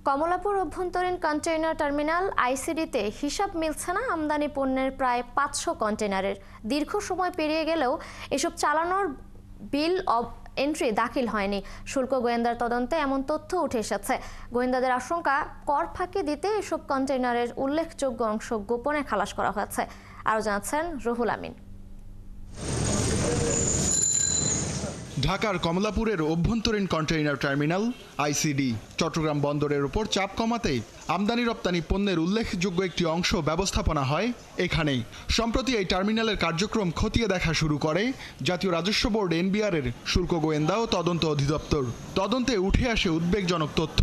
কমলাপুর অভ্যন্তরীণ container terminal আইসিডিতে হিসাব মিলছে না আমদানি পণ্যের প্রায় ৫০০ কন্টেইনারের। দীর্ঘ সময় পেরিয়ে গেলেও এসব চালানোর বিল অব এন্ট্রি দাখিল হয়নি। শুল্ক গোয়েন্দার তদন্তে এমন তথ্য উঠে এসেছে। গোয়েন্দাদের আশঙ্কা, কর ফাঁকি দিতে এসব কন্টেইনারের উল্লেখযোগ্য অংশ গোপনে খালাস করা হয়েছে। আরও জানাচ্ছেন রুহুল আমিন। ঢাকার কমলাপুরের অভ্যন্তরীণ কন্টেইনার টার্মিনাল আইসিডি চট্টগ্রাম বন্দরের উপর চাপ কমাতে আমদানি রপ্তানি পণ্যের উল্লেখযোগ্য একটি অংশ ব্যবস্থাপনা হয় এখানেই। সম্প্রতি এই টার্মিনালের কার্যক্রম খতিয়ে দেখা শুরু করে জাতীয় রাজস্ব বোর্ড এনবিআরের শুল্ক গোয়েন্দা ও তদন্ত অধিদপ্তর। তদন্তে উঠে আসে উদ্বেগজনক তথ্য।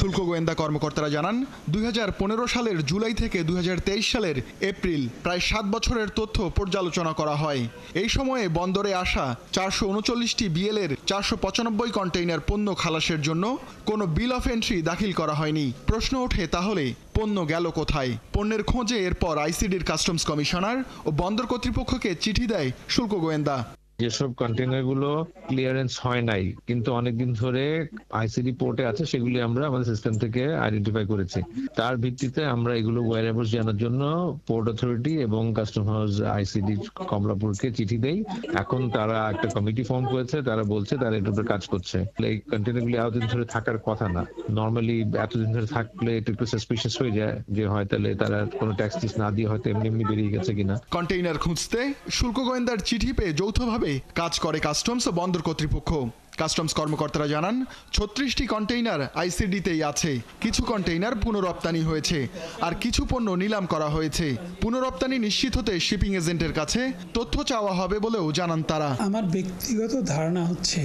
শুল্ক গোয়েন্দা কর্মকর্তারা জানান, ২০১৫ সালের জুলাই থেকে ২০২৩ সালের এপ্রিল প্রায় ৭ বছরের তথ্য পর্যালোচনা করা হয়। এই সময়ে বন্দরে আসা ৪৩৯টি বিএলের ৪৯৫ কন্টেইনার পণ্য খালাসের জন্য কোনো বিল অফ এন্ট্রি দাখিল করা হয়নি। প্রশ্ন ওঠে, তাহলে পণ্য গেল কোথায়? পণ্যের খোঁজে এরপর আইসিডির কাস্টমস কমিশনার ও বন্দর কর্তৃপক্ষকে চিঠি দেয় শুল্ক গোয়েন্দা। যেসব কন্টেইনারগুলো ক্লিয়ারেন্স হয় নাই কিন্তু অনেকদিন ধরে আইসিডি পোর্টে আছে, সেগুলি আমরা আমাদের সিস্টেম থেকে আইডেন্টিফাই করেছি। তার ভিত্তিতে আমরা এগুলো ওয়্যারহ্যাউস জানার জন্য পোর্ট অথরিটি এবং কাস্টম হাউস আইসিডি কমলাপুরকে চিঠি দেই। এখন তারা একটা কমিটি ফর্ম করেছে, তারা বলছে তারা এটার উপর কাজ করছে। এই কন্টেইনারগুলি এতদিন ধরে থাকার কথা না। নর্মালি এতদিন ধরে থাকলে একটু সাসপিশিয়াস হয়ে যায় যে হয় তাহলে তারা কোনো ট্যাক্স না দিয়ে হয়তো এমনি এমনি বেরিয়ে গেছে কিনা। কন্টেইনার খুঁজতে শুল্ক গোয়েন্দার চিঠি পেয়ে যৌথভাবে কাজ করে কাস্টমস ও বন্দর কর্তৃপক্ষ। কাস্টমস কর্মকর্তারা জানান, ৩৬টি কন্টেইনার আইসিডিতেই আছে। কিছু কন্টেইনার পুনরপ্তানি হয়েছে, আর কিছু পণ্য নিলাম করা হয়েছে। পুনরপ্তানি নিশ্চিত হতে শিপিং এজেন্টের কাছে তথ্য চাওয়া হবে বলেও জানান তারা। আমার ব্যক্তিগত ধারণা হচ্ছে,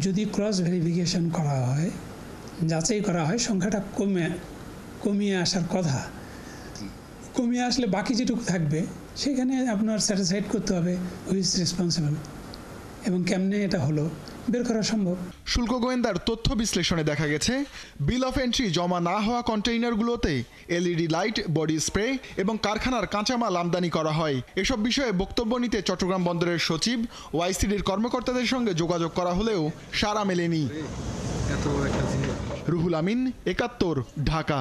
যদি ক্রস ভেরিফিকেশন করা হয়, যাচাই করা হয়, সংখ্যাটা কমিয়ে আসার কথা। কমিয়ে আসলে বাকি যেটুকু থাকবে সেখানে আপনার স্যাটিসফাইড করতে হবে হু ইজ রেসপন্সিবল এবং কেমনে এটা হলো বের করা সম্ভব। শুল্ক গোয়েন্দার তথ্য বিশ্লেষণে দেখা গেছে, বিল অফ এন্ট্রি জমা না হওয়া কন্টেইনারগুলোতে এলইডি লাইট, বডি স্প্রে এবং কারখানার কাঁচামাল আমদানি করা হয়। এসব বিষয়ে বক্তব্য নিতে চট্টগ্রাম বন্দরের সচিব ও আইসিডির কর্মকর্তাদের সঙ্গে যোগাযোগ করা হলেও সাড়া মেলেনি। রুহুল আমিন, ৭১, ঢাকা।